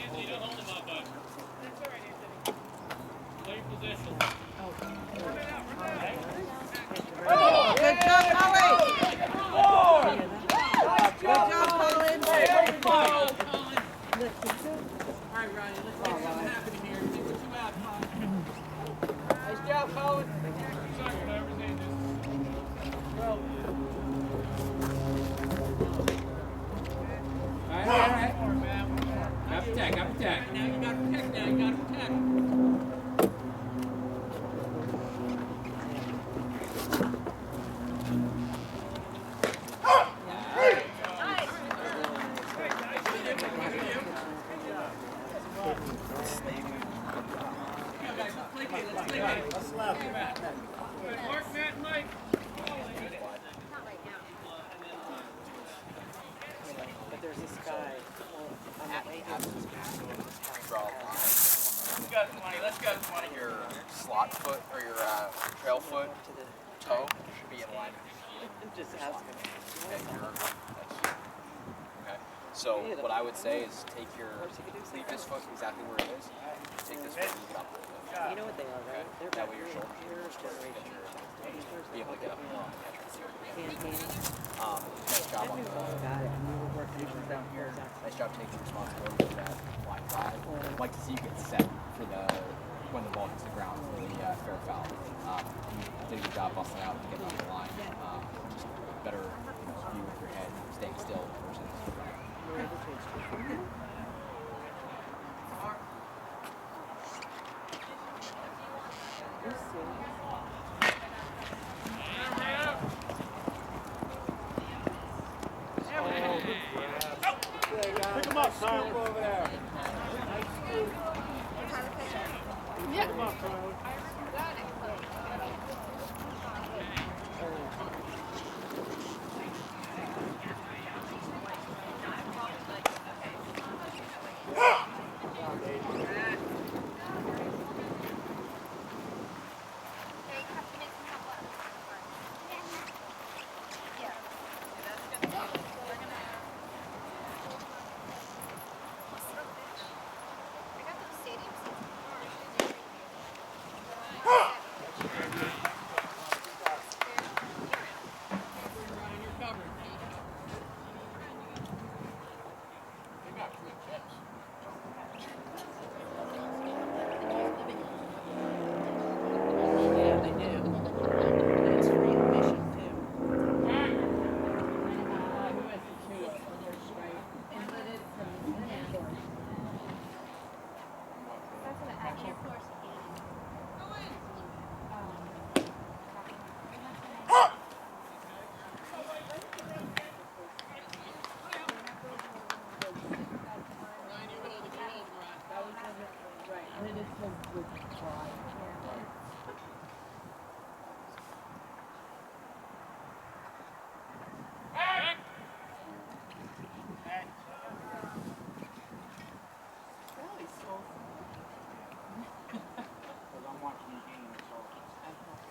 Anthony, don't hold him up, bud. That's all right, Anthony. Play your position. Oh, good job, Colin. Good job, Colin. All right, Ryan, let's make something happen here. See what you have, Colin. Nice job, Colin. Sorry, whatever, Well. All right. Got protect. Now you got to protect. Let's go 20. Your slot foot or your trail foot toe should be in line with Just asking. Okay. So what I would say is leave this foot exactly where it is. Take this foot and get up a little bit. You know what they are, right? Okay. That way your shoulders be able to get up and on the catcher. Nice job on nice job taking responsibility for that line drive. I'd like to see you get set for when the ball hits the ground for the fair foul. You did a good job busting out to get on the line. Just better view with your head, staying still versus running. Pick him up, Kyle. Over there. Pick him up, Kyle.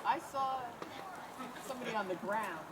I saw somebody on the ground.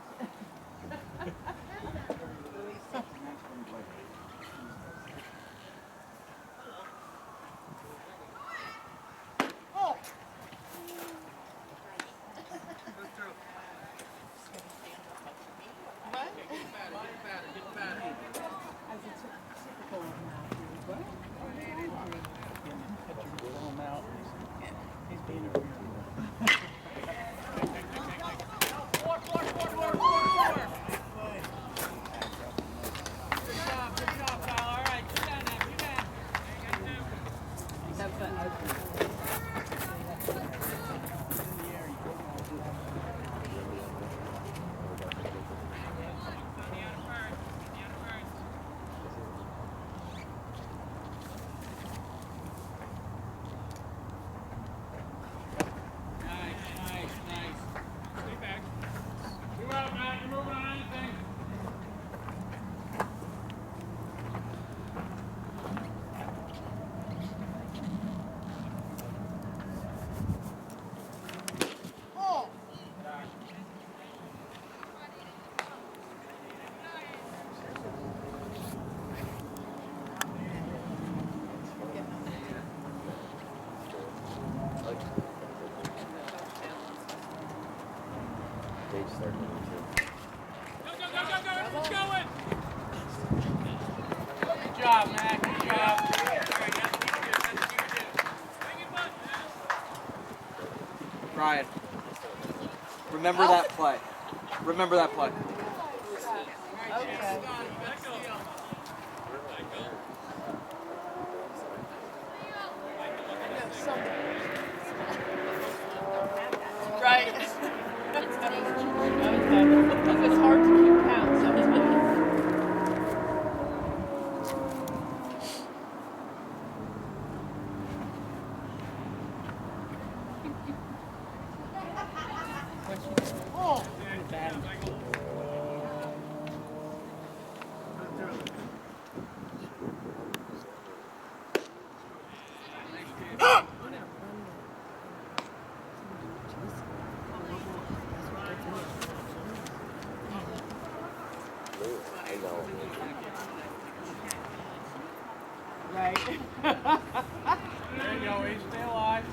age 32. Let's going. Good job, Mac. Good job. Ryan, remember that play. Remember that play. Okay. Right. Okay. Because it's hard to keep count sometimes. Right. There you go, Ace. Stay alive.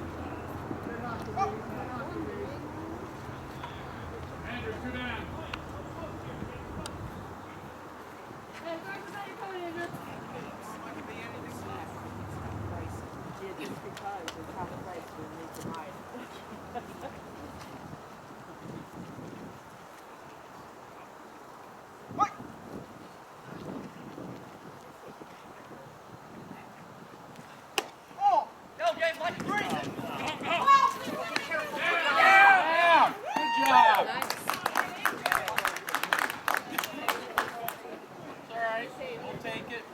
Andrew, 2 down. Just because it's how the place will make it right. Down. Good job. It's all right. We'll take it.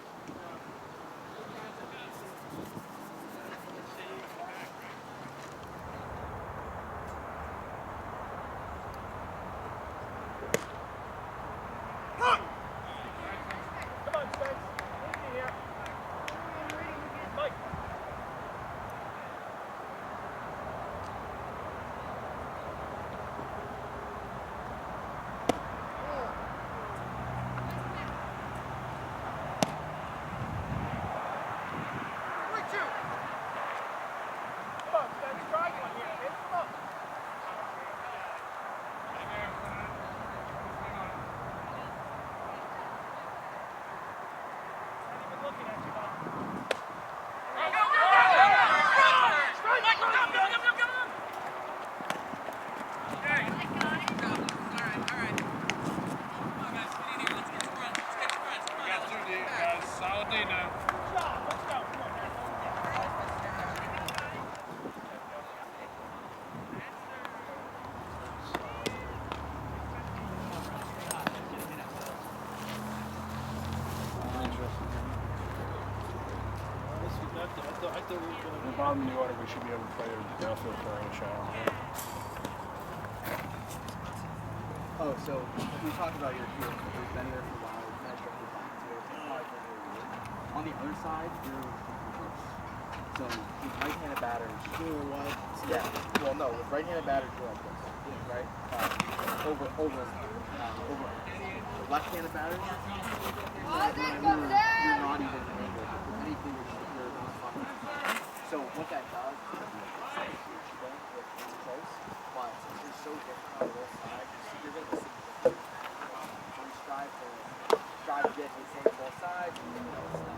Solid day now. The bottom of the order, we should be able to play the outfield for a shot. Oh, so we talked about your field. You've been there for a while. You've kind of struck your back to it. It's probably been really weird. On the other side, you're reverse. So with right-handed batters, yeah. Well, no, with right-handed batters, you're like this, right? Over left-handed batters, you're not even angled. With anything, you're not fucking. So what that does is it's like huge thing with close, but since you're so different on both sides, you're going to see the so we strive to get the same both sides and you know stuff.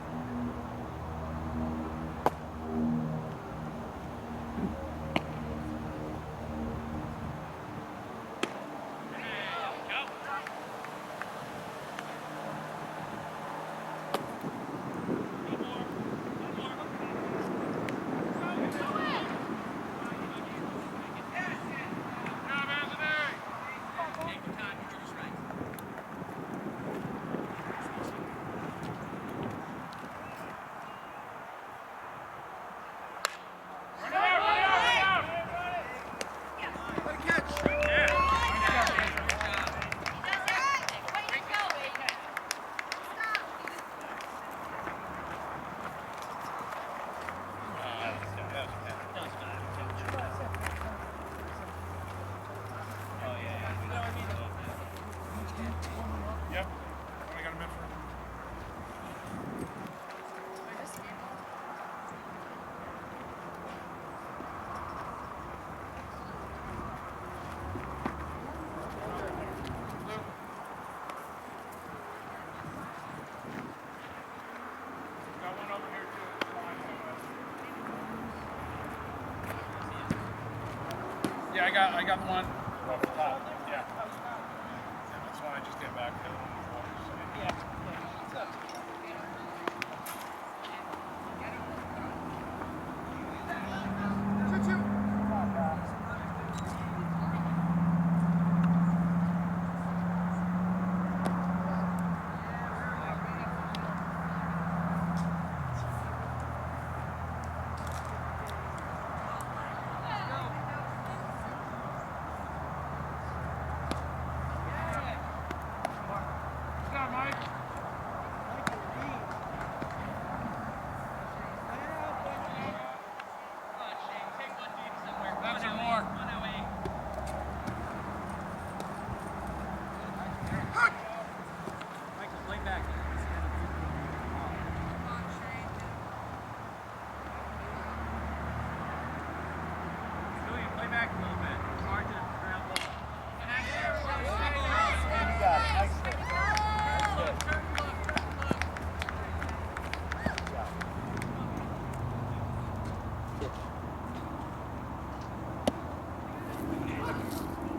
Yeah, I got one. Off the top. Yeah. That's why I just get back to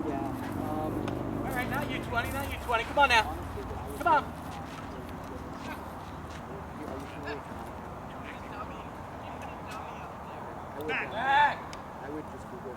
Yeah. All right, not you 20, not you 20. Come on now. Come on. Back. I would just Google.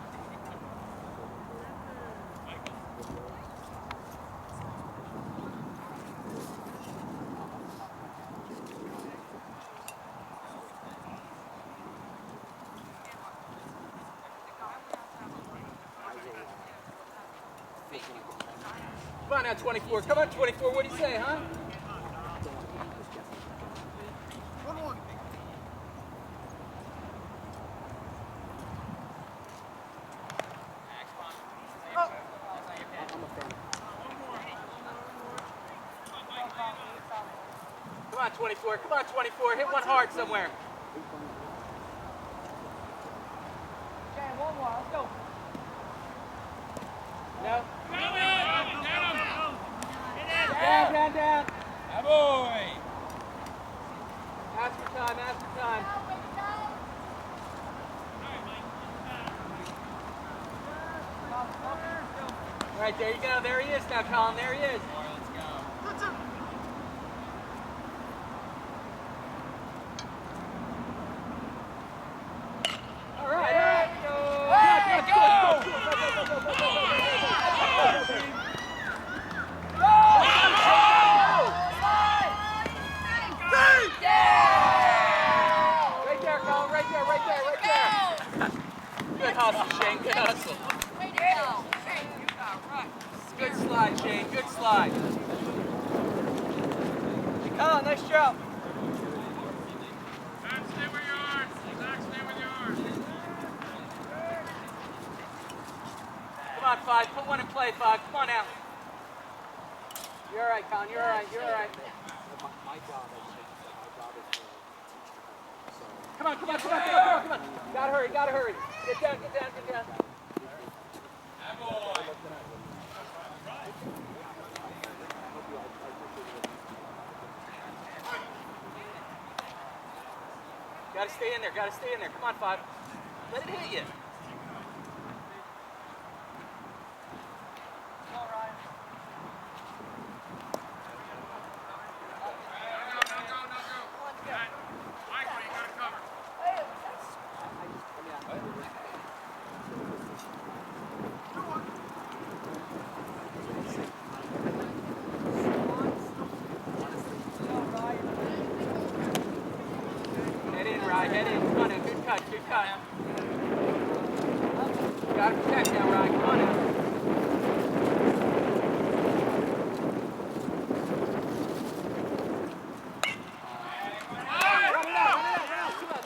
Come on now, 24. Come on, 24. What do you say, huh? Come on, 24. Come on, 24. Hit one hard somewhere. Okay, one more. Let's go. No. Down. Yeah, boy. Ask for time. All right, there you go. There he is now, Colin. There he is. Let's go. All right. Right there, Colin. Right there. Good hustle, Shane. Good hustle. Good slide, Shane. Good slide. Hey, Colin, nice job. Zach, stay where you are. Zach, stay where you are. Come on, 5. Put one in play, 5. Come on now. You're all right, Colin. You're all right. My job is so. Come on. Gotta hurry. Get down. Gotta stay in there. Come on, 5. Let it hit you. Head in. Come on now. Good cut. Gotta protect now, Ryan. Come on now. Run it out. Come on.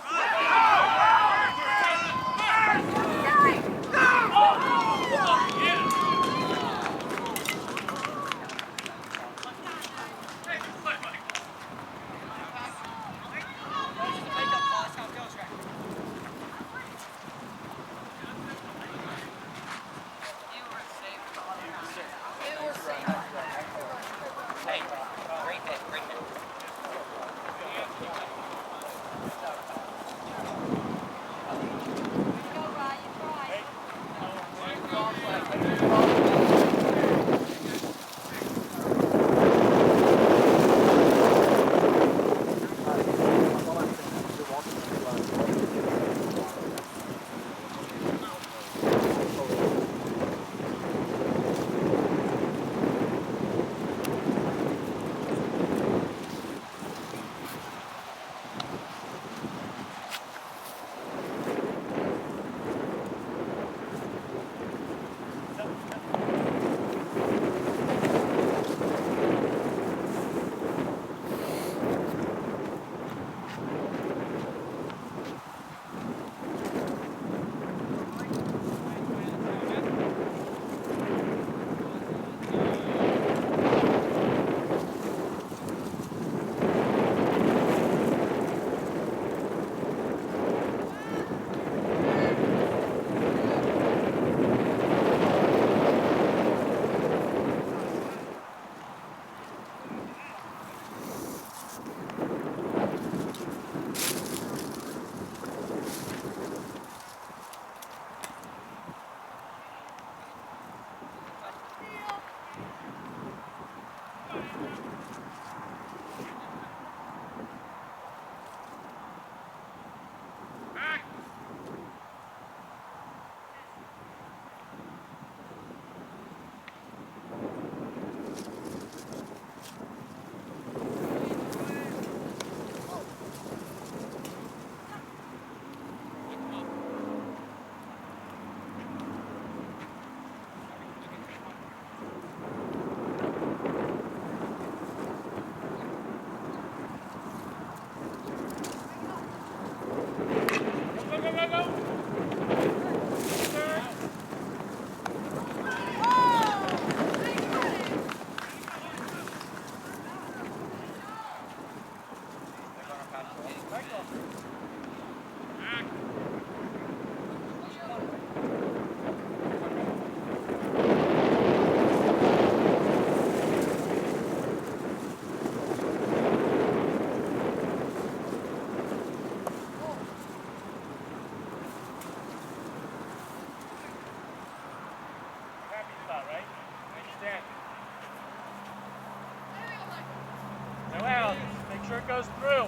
Sure it goes through.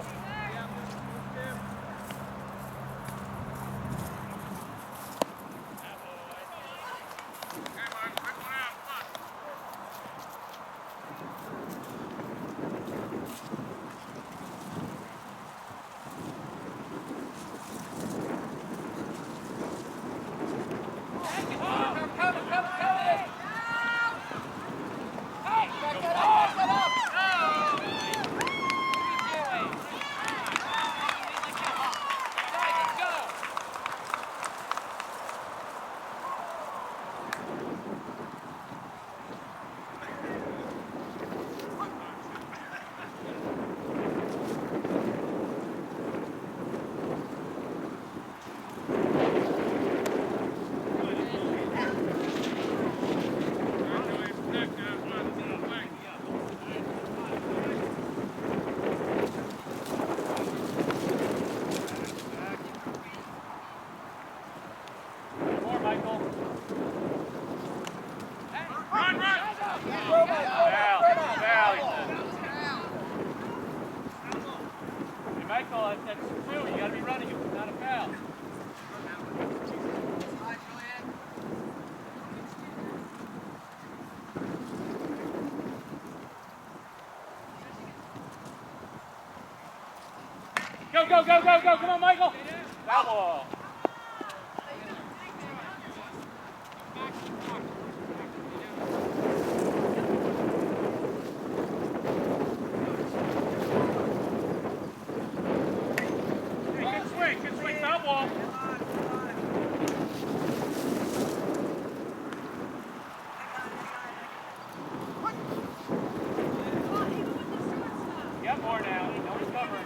Go, go, go, go, go. Come on, Michael. Foul ball. Hey, good swing, foul ball. Got more now. No one's covering.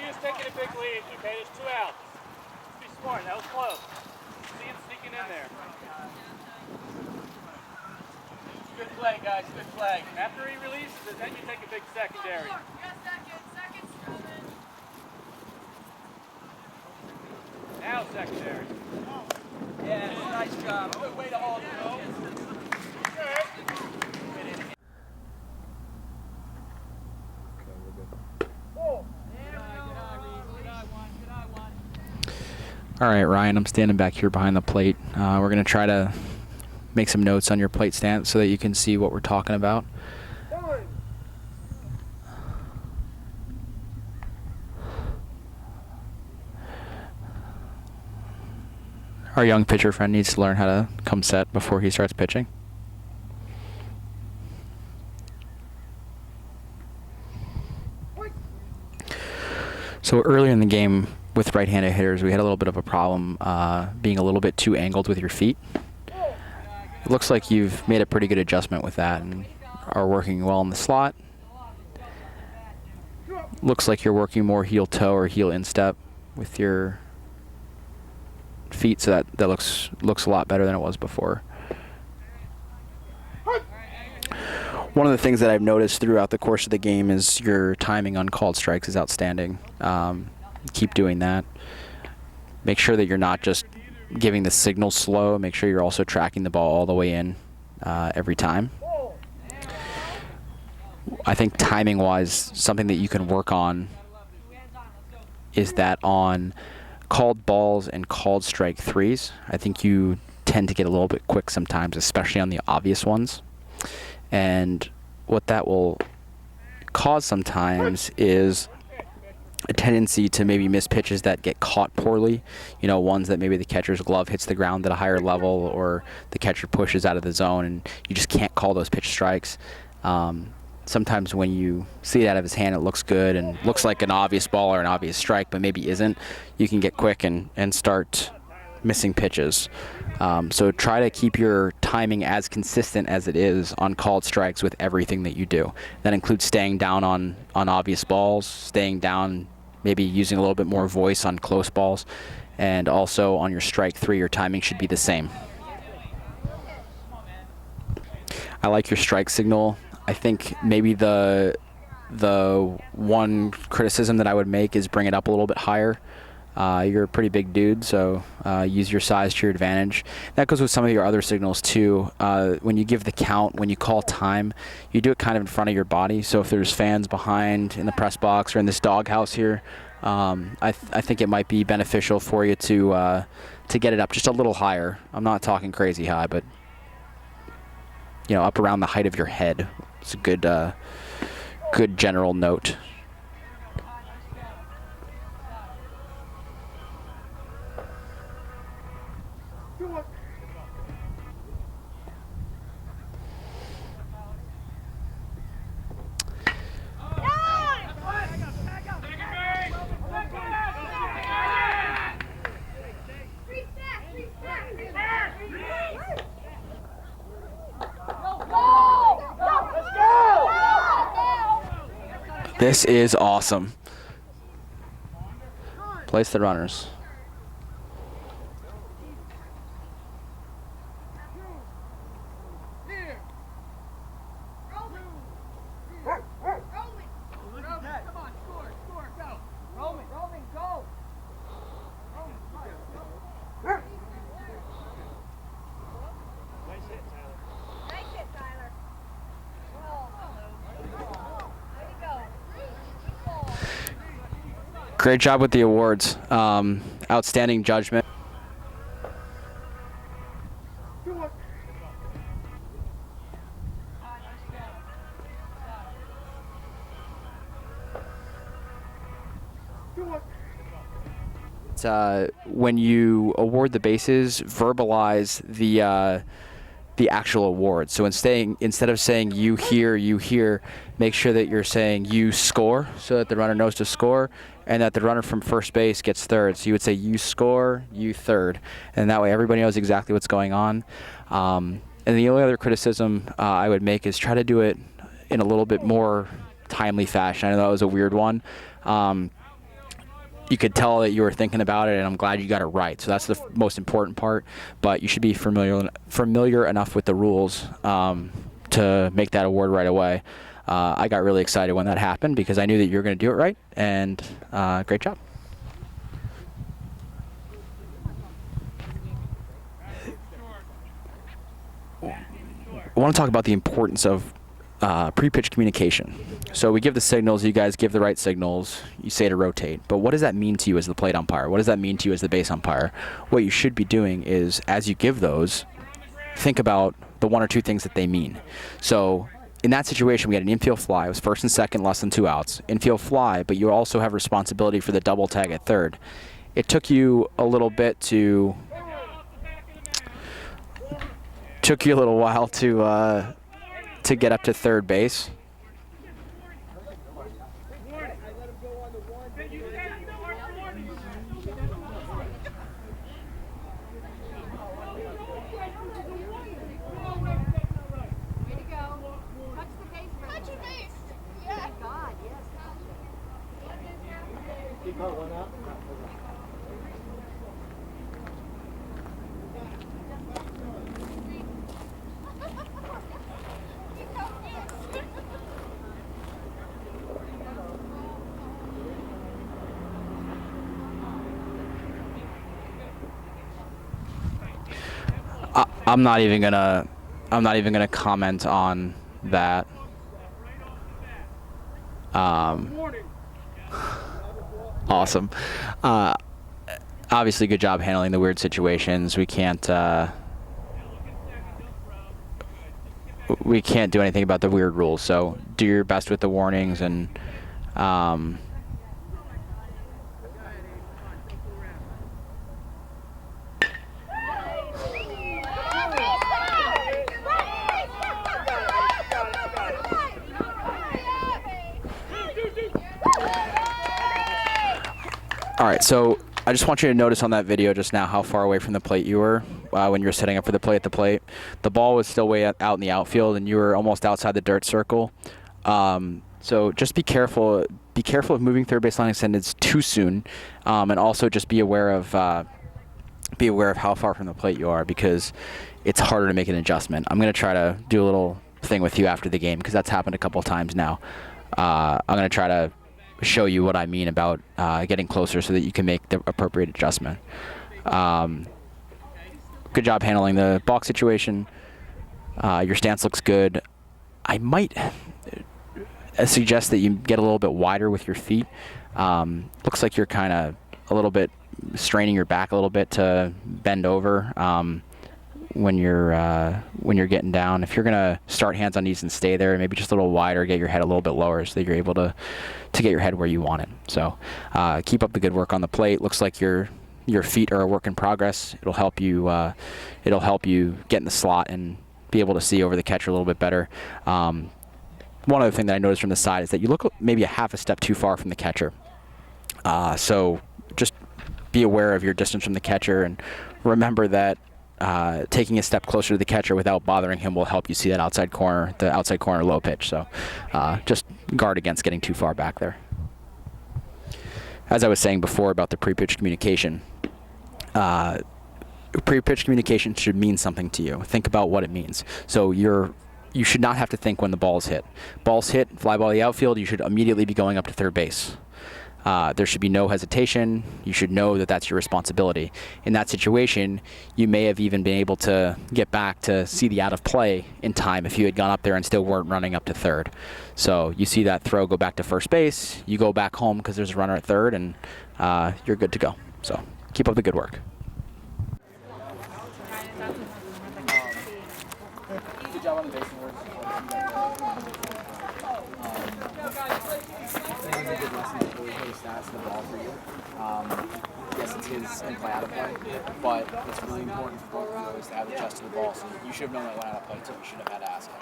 is taking a big lead, okay? There's 2 outs. Be smart. That was close. See him sneaking in there. Good play, guys. Good play. After he releases it, then you take a big secondary. Now secondary. Yes, nice job. Good way to hold it. All right, Ryan, I'm standing back here behind the plate. We're going to try to make some notes on your plate stance so that you can see what we're talking about. Our young pitcher friend needs to learn how to come set before he starts pitching. So earlier in the game with right-handed hitters, we had a little bit of a problem being a little bit too angled with your feet. It looks like you've made a pretty good adjustment with that and are working well in the slot. Looks like you're working more heel-toe or heel instep with your feet, so that looks a lot better than it was before. One of the things that I've noticed throughout the course of the game is your timing on called strikes is outstanding. Keep doing that. Make sure that you're not just giving the signal slow. Make sure you're also tracking the ball all the way in every time. I think timing-wise, something that you can work on is that on called balls and called strike threes, I think you tend to get a little bit quick sometimes, especially on the obvious ones. And what that will cause sometimes is a tendency to maybe miss pitches that get caught poorly. You know, ones that maybe the catcher's glove hits the ground at a higher level or the catcher pushes out of the zone and you just can't call those pitch strikes. Sometimes when you see it out of his hand, it looks good and looks like an obvious ball or an obvious strike, but maybe isn't. You can get quick and start missing pitches. So try to keep your timing as consistent as it is on called strikes with everything that you do. That includes staying down on obvious balls, staying down, maybe using a little bit more voice on close balls, and also on your strike three, your timing should be the same. I like your strike signal. I think maybe the one criticism that I would make is bring it up a little bit higher. You're a pretty big dude, so use your size to your advantage. That goes with some of your other signals too. When you give the count, when you call time, you do it kind of in front of your body. So if there's fans behind in the press box or in this doghouse here, I think it might be beneficial for you to get it up just a little higher. I'm not talking crazy high, but you know, up around the height of your head. It's a good general note. This is awesome. Place the runners. Great job with the awards. Outstanding judgment. When you award the bases, verbalize the actual award. So instead of saying you hear, make sure that you're saying you score so that the runner knows to score and that the runner from first base gets third. So you would say you score, you third. And that way everybody knows exactly what's going on. And the only other criticism I would make is try to do it in a little bit more timely fashion. I know that was a weird one. you could tell that you were thinking about it, and I'm glad you got it right. So that's the most important part. But you should be familiar enough with the rules to make that award right away. I got really excited when that happened because I knew that you were going to do it right, and great job. I want to talk about the importance of pre-pitch communication. So we give the signals, you guys give the right signals, you say to rotate. But what does that mean to you as the plate umpire? What does that mean to you as the base umpire? What you should be doing is, as you give those, think about the one or two things that they mean. So in that situation, we had an infield fly. It was first and second, less than 2 outs. Infield fly, but you also have responsibility for the double tag at third. It took you a little bit to... Took you a little while to get up to third base. I'm not even gonna comment on that. Awesome. Obviously, good job handling the weird situations. We can't do anything about the weird rules. So do your best with the warnings and. All right, so I just want you to notice on that video just now how far away from the plate you were when you were setting up for the play at the plate. The ball was still way out in the outfield, and you were almost outside the dirt circle. So just be careful. Be careful of moving third base line extendeds too soon, and also just be aware of how far from the plate you are, because it's harder to make an adjustment. I'm going to try to do a little thing with you after the game because that's happened a couple of times now. I'm going to try to show you what I mean about getting closer so that you can make the appropriate adjustment. Good job handling the balk situation. Your stance looks good. I might suggest that you get a little bit wider with your feet. Looks like you're kind of a little bit straining your back a little bit to bend over when you're getting down. If you're gonna start hands on knees and stay there, maybe just a little wider, get your head a little bit lower so that you're able to get your head where you want it. So keep up the good work on the plate. Looks like your feet are a work in progress. It'll help you get in the slot and be able to see over the catcher a little bit better. One other thing that I noticed from the side is that you look maybe a half a step too far from the catcher. So just be aware of your distance from the catcher, and remember that taking a step closer to the catcher without bothering him will help you see that outside corner, the outside corner low pitch. So just guard against getting too far back there. As I was saying before about the pre-pitch communication, pre-pitch communication should mean something to you. Think about what it means. So you should not have to think when the ball's hit. Ball's hit, fly ball to the outfield, you should immediately be going up to third base. There should be no hesitation. You should know that that's your responsibility. In that situation, you may have even been able to get back to see the out of play in time if you had gone up there and still weren't running up to third. So you see that throw go back to first base, you go back home because there's a runner at third, and you're good to go. So keep up the good work. Good job on the base work. I think it's a good lesson to really put a stats to the ball for you. Yes, it's his in play out of play, but it's really important for both of those to have the chest to the ball. So you should have known that went out of play too. You should have had to ask him.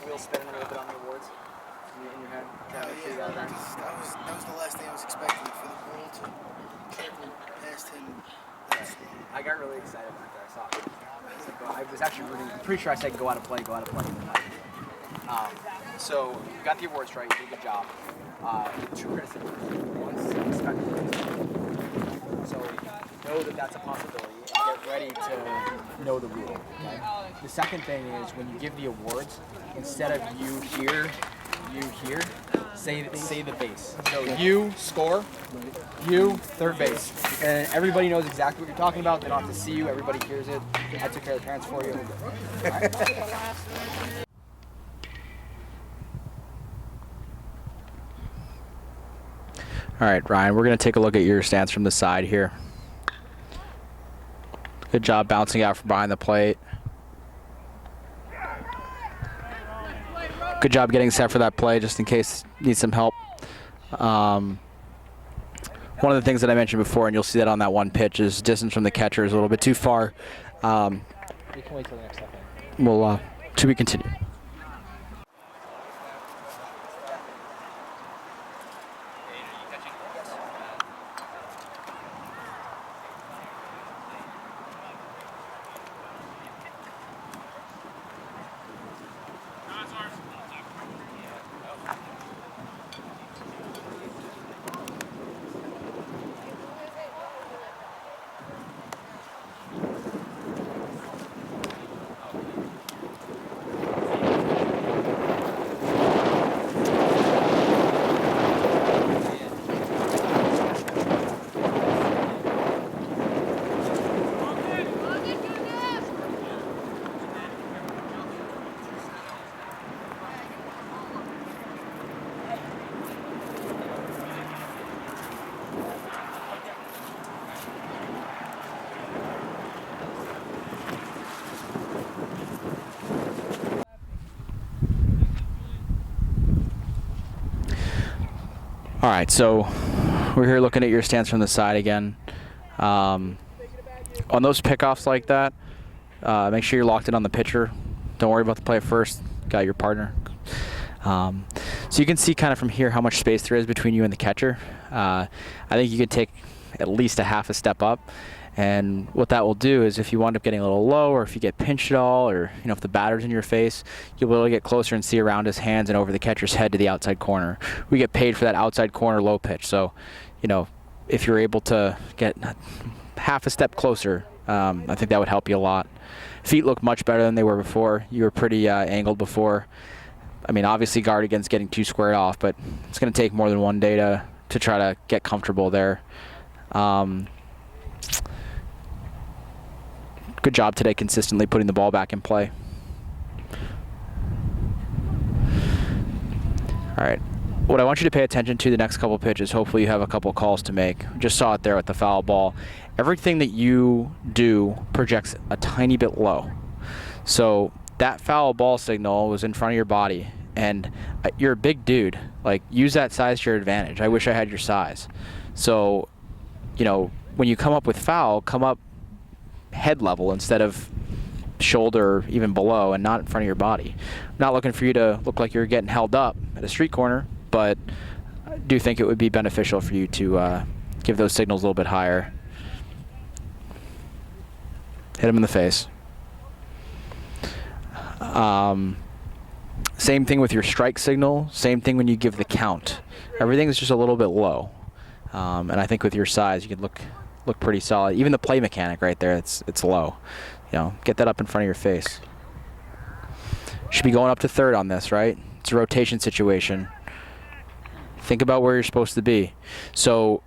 Wheel spinning a little bit on the awards in your head. That was the last thing I was expecting, for the ball to trickle past him. I got really excited after I saw it. I was actually pretty sure I said go out of play, go out of play. So you got the awards right, you did a good job. two criticisms. One, expect it. So know that that's a possibility and get ready to know the rule. Okay? The second thing is when you give the awards, instead of you here, say the base. So you score, you third base, and everybody knows exactly what you're talking about. They don't have to see you. Everybody hears it. I took care of the parents for you. All right? All right, Ryan, we're going to take a look at your stance from the side here. Good job bouncing out from behind the plate. Good job getting set for that play, just in case you need some help. One of the things that I mentioned before, and you'll see that on that one pitch, is distance from the catcher is a little bit too far. You can wait till the next second. We'll to be continued. All right, so we're here looking at your stance from the side again. On those pickoffs like that, make sure you're locked in on the pitcher. Don't worry about the play at first. Got your partner. So you can see kind of from here how much space there is between you and the catcher. I think you could take at least a half a step up. And what that will do is if you wind up getting a little low, or if you get pinched at all, or if the batter's in your face, you'll be able to get closer and see around his hands and over the catcher's head to the outside corner. We get paid for that outside corner low pitch. So, if you're able to get half a step closer, I think that would help you a lot. Feet look much better than they were before. You were pretty angled before. I mean, obviously guard against getting too squared off, but it's going to take more than one day to try to get comfortable there. Good job today consistently putting the ball back in play. All right. What I want you to pay attention to the next couple pitches, hopefully you have a couple calls to make. Just saw it there with the foul ball. Everything that you do projects a tiny bit low. So that foul ball signal was in front of your body, and you're a big dude. Like, use that size to your advantage. I wish I had your size. So, when you come up with foul, come up head level instead of shoulder or even below, and not in front of your body. I'm not looking for you to look like you're getting held up at a street corner, but I do think it would be beneficial for you to give those signals a little bit higher. Hit him in the face. Same thing with your strike signal. Same thing when you give the count. Everything's just a little bit low. And I think with your size, you could look pretty solid. Even the play mechanic right there, it's low. Get that up in front of your face. Should be going up to third on this, right? It's a rotation situation. Think about where you're supposed to be. So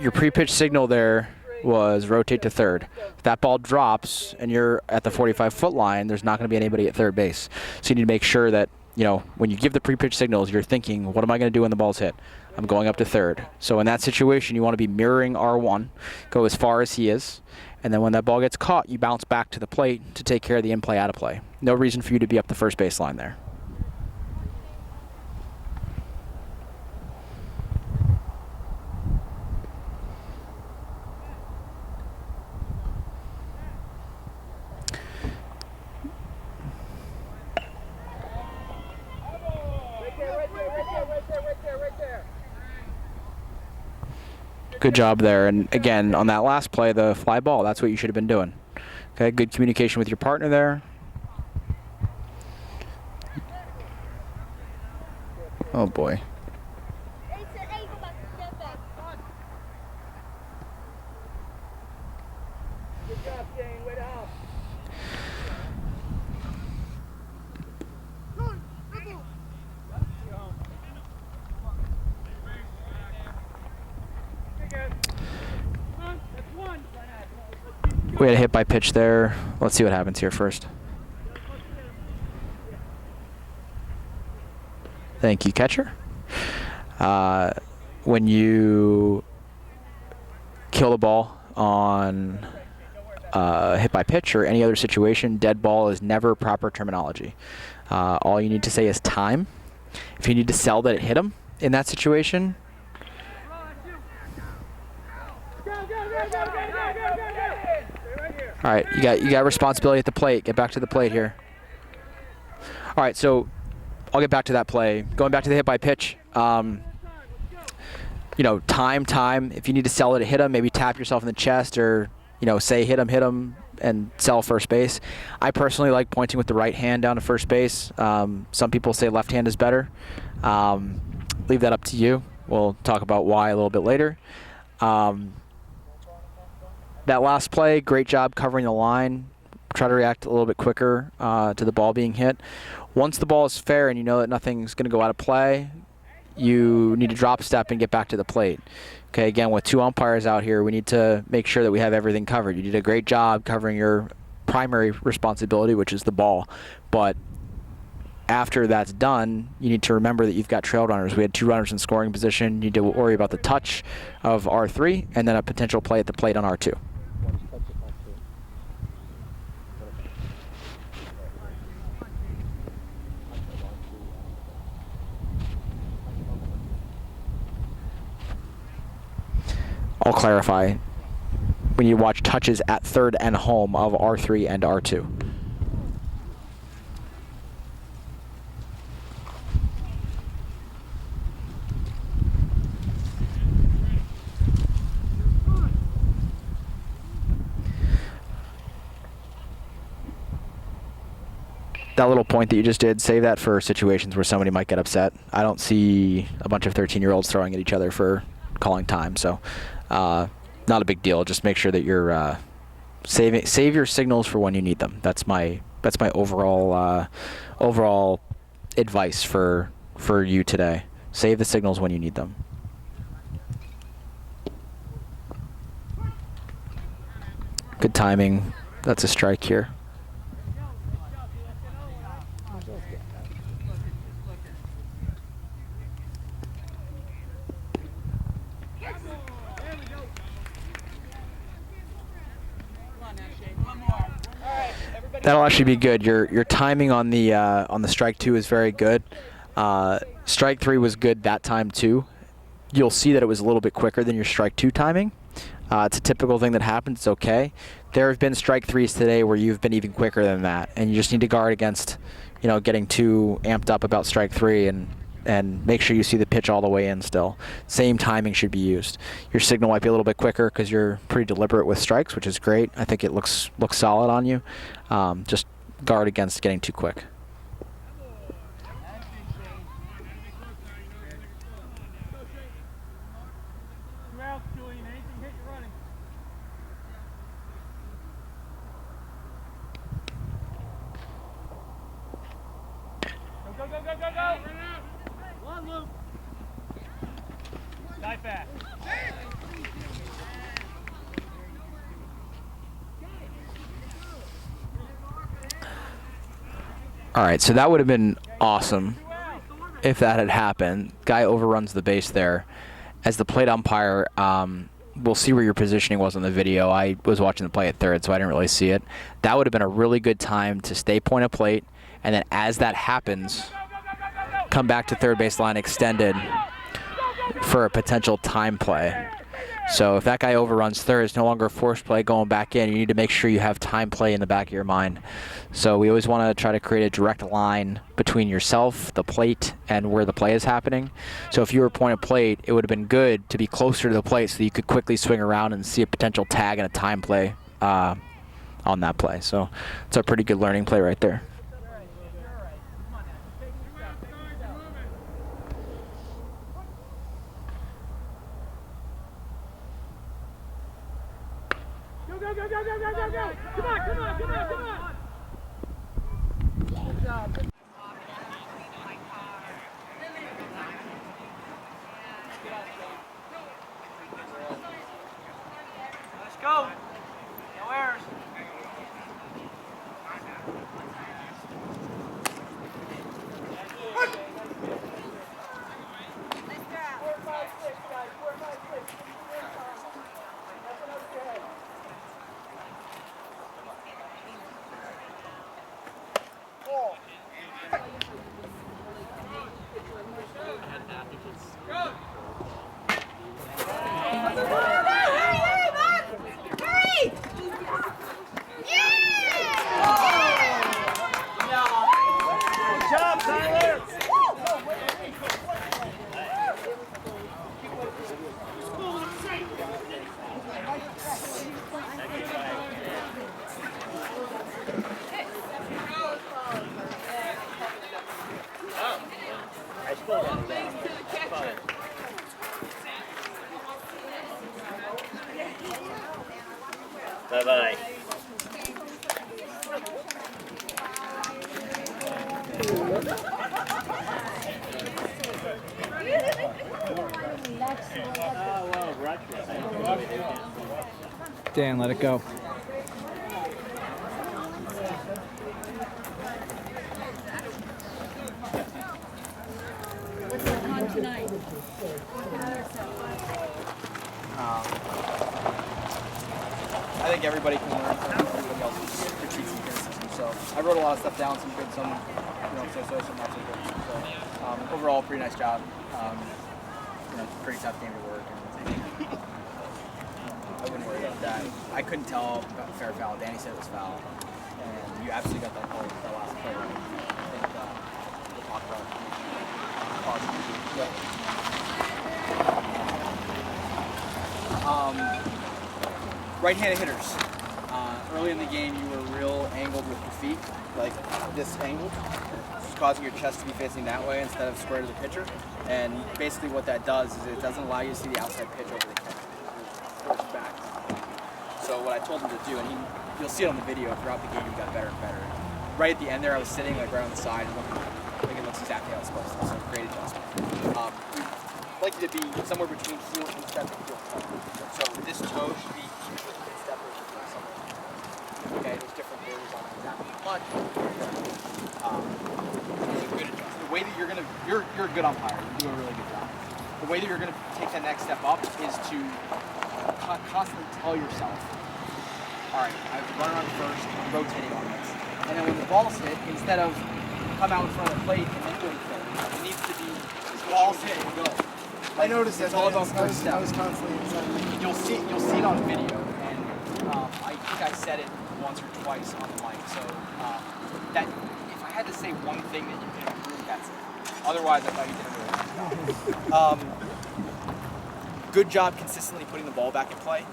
your pre-pitch signal there was rotate to third. If that ball drops and you're at the 45-foot line, there's not going to be anybody at third base. So you need to make sure that, when you give the pre-pitch signals, you're thinking, what am I going to do when the ball's hit? I'm going up to third. So in that situation, you want to be mirroring R1, go as far as he is, and then when that ball gets caught, you bounce back to the plate to take care of the in-play, out-of-play. No reason for you to be up the first baseline there. Good job there. And again, on that last play, the fly ball, that's what you should have been doing. Okay, good communication with your partner there. Oh boy. We had a hit by pitch there. Let's see what happens here first. Thank you, catcher. When you kill the ball on hit by pitch or any other situation, dead ball is never proper terminology. All you need to say is time. If you need to sell that it hit him in that situation, all right, you got responsibility at the plate. Get back to the plate here. All right, so I'll get back to that play. Going back to the hit by pitch. You know, time. If you need to sell it, hit him. Maybe tap yourself in the chest, or say hit him, and sell first base. I personally like pointing with the right hand down to first base. Some people say left hand is better. Leave that up to you. We'll talk about why a little bit later. That last play, great job covering the line. Try to react a little bit quicker to the ball being hit. Once the ball is fair and you know that nothing's going to go out of play, you need to drop step and get back to the plate. Okay, again, with 2 umpires out here, we need to make sure that we have everything covered. You did a great job covering your primary responsibility, which is the ball. But after that's done, you need to remember that you've got trail runners. We had 2 runners in scoring position. You need to worry about the touch of R3 and then a potential play at the plate on R2. I'll clarify. When you watch touches at third and home of R3 and R2. That little point that you just did, save that for situations where somebody might get upset. I don't see a bunch of 13-year-olds throwing at each other for calling time, so not a big deal. Just make sure that you're save your signals for when you need them. That's my overall advice for you today. Save the signals when you need them. Good timing. That's a strike here. That'll actually be good. Your timing on the strike 2 is very good. Strike 3 was good that time too. You'll see that it was a little bit quicker than your strike 2 timing. It's a typical thing that happens. It's okay. There have been strike 3s today where you've been even quicker than that, and you just need to guard against, getting too amped up about strike 3 and make sure you see the pitch all the way in still. Same timing should be used. Your signal might be a little bit quicker because you're pretty deliberate with strikes, which is great. I think it looks solid on you. Just guard against getting too quick. All right, so that would have been awesome if that had happened. Guy overruns the base there. As the plate umpire, we'll see where your positioning was on the video. I was watching the play at third, so I didn't really see it. That would have been a really good time to stay point of plate, and then as that happens, come back to third base line extended for a potential time play. So if that guy overruns third, it's no longer a forced play going back in. You need to make sure you have time play in the back of your mind. So we always want to try to create a direct line between yourself, the plate, and where the play is happening. So if you were point of plate, it would have been good to be closer to the plate so that you could quickly swing around and see a potential tag and a time play on that play. So it's a pretty good learning play right there. Let's go. No errors. Dan, let it go. What's on tonight? I think everybody can learn from everybody else's critiques and criticism. So I wrote a lot of stuff down, some good, some so, some not so good. So overall, pretty nice job. Pretty tough game to work. And, I wouldn't worry about that. I couldn't tell about fair foul. Danny said it was foul, and you absolutely got that call that last play. Right? I think we'll talk about it. Right-handed hitters. Early in the game, you were real angled with your feet, like this angle, causing your chest to be facing that way instead of square to the pitcher. And basically what that does is it doesn't allow you to see the outside pitch over the catcher. It forces back. So what I told him to do, and you'll see it on the video throughout the game, he got better and better. Right at the end there, I was sitting like right on the side, and it looks exactly how it's supposed to. So great adjustment. We'd like you to be somewhere between heel instep and heel toe. So this toe should be instep or something. Okay, there's different theories on exactly how much. The way that you're a good umpire. You do a really good job. The way that you're gonna take that next step up is to constantly tell yourself, all right, I have to run around first, I'm rotating on this. And then when the ball's hit, instead of come out in front of the plate and then do anything, it needs to be ball's hit and go. I noticed that. It's all about first step. I was constantly inside. You'll see it on video, and I think I said it once or twice on the mic. So that if I had to say one thing that you can improve, that's it. Otherwise, I thought you did a really good job. Good job consistently putting the ball back in play.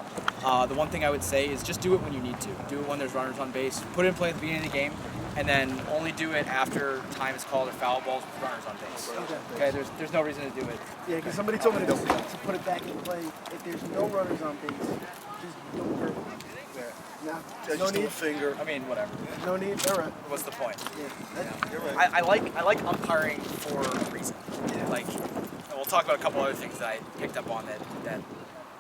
The one thing I would say is just do it when you need to. Do it when there's runners on base. Put it in play at the beginning of the game, and then only do it after time is called or foul balls with runners on base. Okay, there's no reason to do it. Yeah, because somebody told me to put it back in play. If there's no runners on base, just don't hurt. No, no need. Finger. I mean, whatever. No need. All right. What's the point? Yeah, you're right. I like umpiring for a reason. Yeah. Like, we'll talk about a couple other things that I picked up on that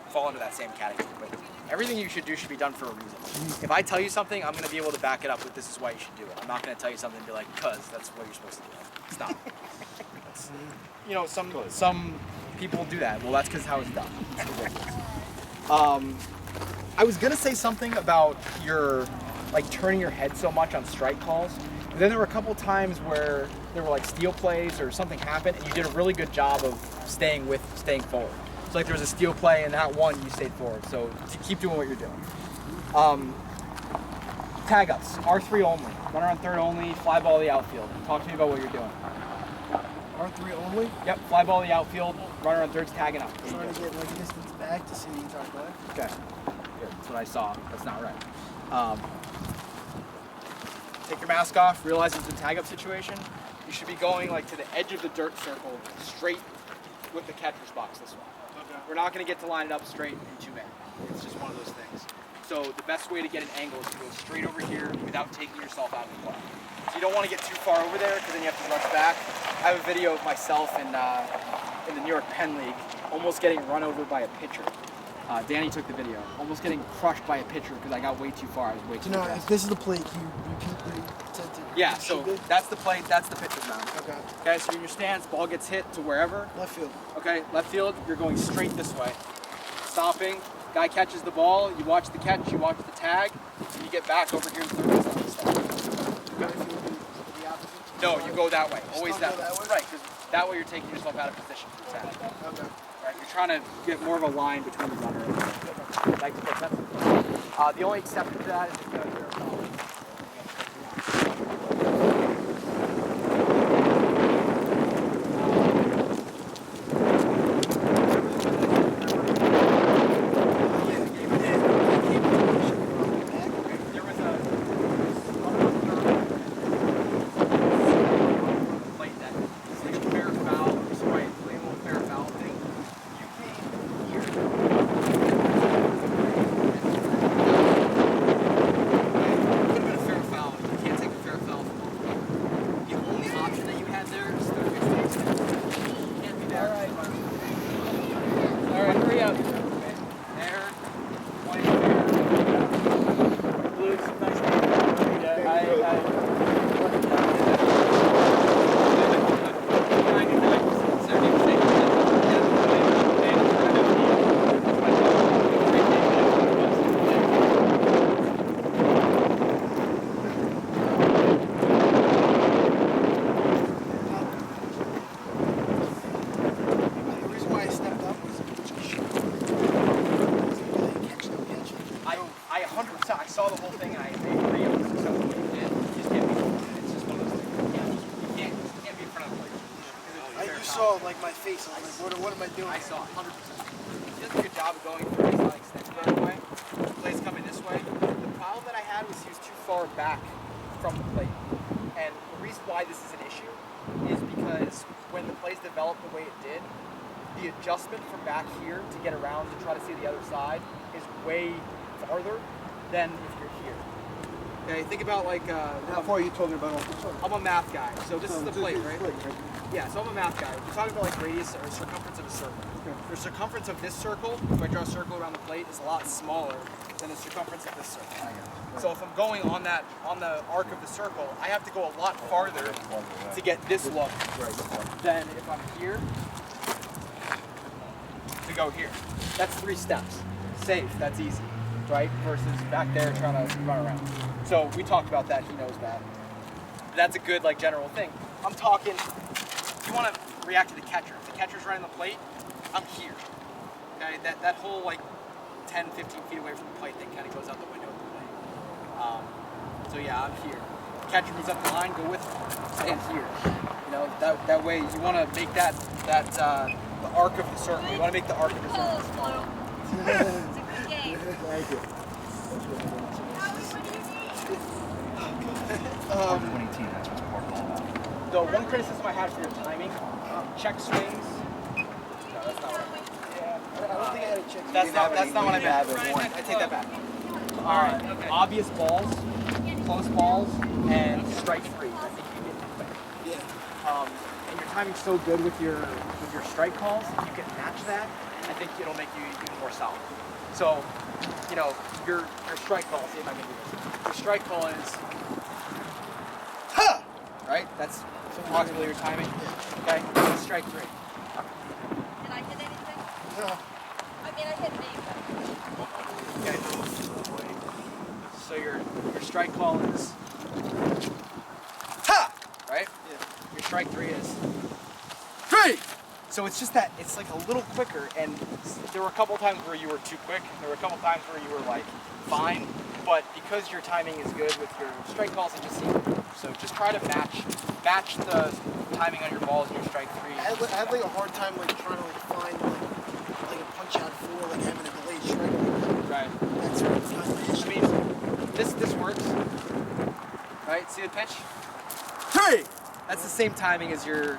fall into that same category. But everything you should do should be done for a reason. If I tell you something, I'm going to be able to back it up with this is why you should do it. I'm not going to tell you something and be like, cuz that's what you're supposed to do. It's not. Some people do that. Well, that's because how it's done. It's ridiculous. I was gonna say something about your turning your head so much on strike calls. But then there were a couple times where there were steal plays or something happened, and you did a really good job of staying forward. So there was a steal play, and that one you stayed forward. So to keep doing what you're doing. Tag ups, R3 only, runner on third only, fly ball the outfield. Talk to me about what you're doing. R3 only? Yep, fly ball the outfield, runner on third's tagging up. Trying to get a distance back to see the entire play. Okay. Good. That's what I saw. That's not right. Take your mask off. Realize it's a tag-up situation. You should be going to the edge of the dirt circle, straight with the catcher's box this way. Okay. We're not going to get to line it up straight in 2 men. It's just one of those things. So the best way to get an angle is to go straight over here without taking yourself out of the play. So you don't want to get too far over there because then you have to rush back. I have a video of myself in the New York Penn League almost getting run over by a pitcher. Danny took the video. Almost getting crushed by a pitcher because I got way too far. I was way too fast. If this is the plate, you tend to... Yeah, so that's the plate, that's the pitcher's mound. Okay. Okay, so in your stance, ball gets hit to wherever. Left field. Okay, left field, you're going straight this way. Stopping, guy catches the ball, you watch the catch, you watch the tag, and you get back over here and third base on the start. Okay. No, you go that way. Always that way. Right, because that way you're taking yourself out of position for the tag. Okay. Right, you're trying to get more of a line between the runner and the pitcher. The only exception to that is if you're saw like my face. I was like, what am I doing? I saw 100%. He does a good job of going for his not extended right away. The play's coming this way. The problem that I had was he was too far back from the plate. And the reason why this is an issue is because when the plays developed the way it did, the adjustment from back here to get around to try to see the other side is way farther than if you're here. Okay, think about like... How far are you talking about? I'm a math guy, so this is the plate, right? Yeah, so I'm a math guy. We're talking about like radius or circumference of a circle. The circumference of this circle, if I draw a circle around the plate, is a lot smaller than the circumference of this circle. So if I'm going on the arc of the circle, I have to go a lot farther to get this look than if I'm here to go here. That's 3 steps. Safe, that's easy, right? Versus back there trying to run around. So we talked about that, he knows that. That's a good like general thing. I'm talking, you want to react to the catcher. If the catcher's running the plate, I'm here. Okay, that whole like 10, 15 feet away from the plate thing kind of goes out the window of the plate. So yeah, I'm here. Catcher moves up the line, go with him. Stand here. You know, that way you want to make that the arc of the circle. You want to make the arc of the circle smaller. It's a good game. Thank you. Hard 2018, that's what's part all about. The one criticism I had for your timing, check swings. No, that's not what I meant. I don't think I had a check. That's not what I meant. I take that back. Alright, obvious balls, close balls, and strike free. I think you get that. Yeah. And your timing's so good with your strike calls, if you can match that, I think it'll make you even more solid. So, you know, your strike call, see if I can do this. Your strike call is ha! Right? That's approximately your timing. Okay? Strike three. Did I hit anything? No. I mean, I hit me. Okay. So your strike call is ha! Right? Yeah. Your strike three is three! So it's just that, it's like a little quicker, and there were a couple times where you were too quick, and there were a couple times where you were like, fine, but because your timing is good with your strike calls, it just seems good. So just try to match the timing on your balls and your strike three. I had like a hard time like trying to like find like a punch out for like having a delayed strike. Right. That's right. It's not an issue. I mean, this works, right? See the pitch? Three! That's the same timing as your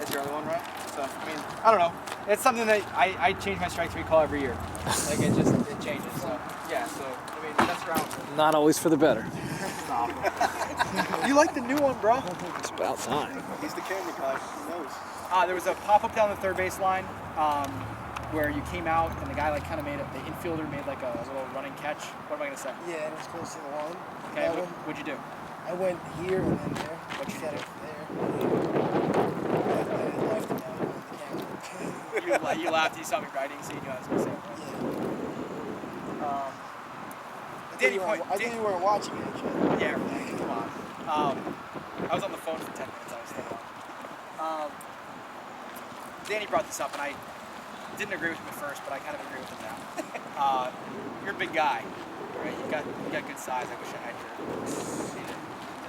other one, right? So, I mean, I don't know. It's something that I change my strike three call every year. Like, it changes. So, yeah, so, I mean, that's around. Not always for the better. You like the new one, bro? It's about time. He's the camera guy. He knows. There was a pop-up down the third base line where you came out and the guy like kind of made the infielder made like a little running catch. What am I going to say? Yeah, and it was close to the line. Okay, what'd you do? I went here and then there. What'd you Set do? it there. I left him out on the camera. You laughed, you saw me writing, so you knew I was going to say it, right? Yeah. I think you weren't watching it, actually. Yeah, right. Come on. I was on the phone for 10 minutes. I was still on. Danny brought this up, and I didn't agree with him at first, but I kind of agree with him now. You're a big guy, right? You got good size. I wish I had your see the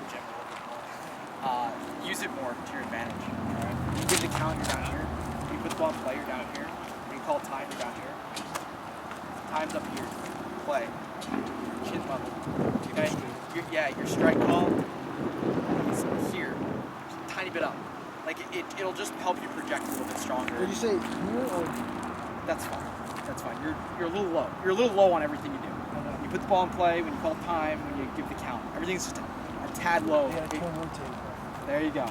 gym a little bit more. Use it more to your advantage. All right? You give the count, you're down here. You put the ball in play, you're down here. When you call time, you're down here. Time's up here. Play. Chin level. Okay? Your strike call is here. Just a tiny bit up. Like it'll just help you project a little bit stronger. Did you say here or? That's fine. That's fine. You're a little low. You're a little low on everything you do. You put the ball in play, when you call time, when you give the count. Everything's just a tad low. Yeah, I can't rotate. There you go.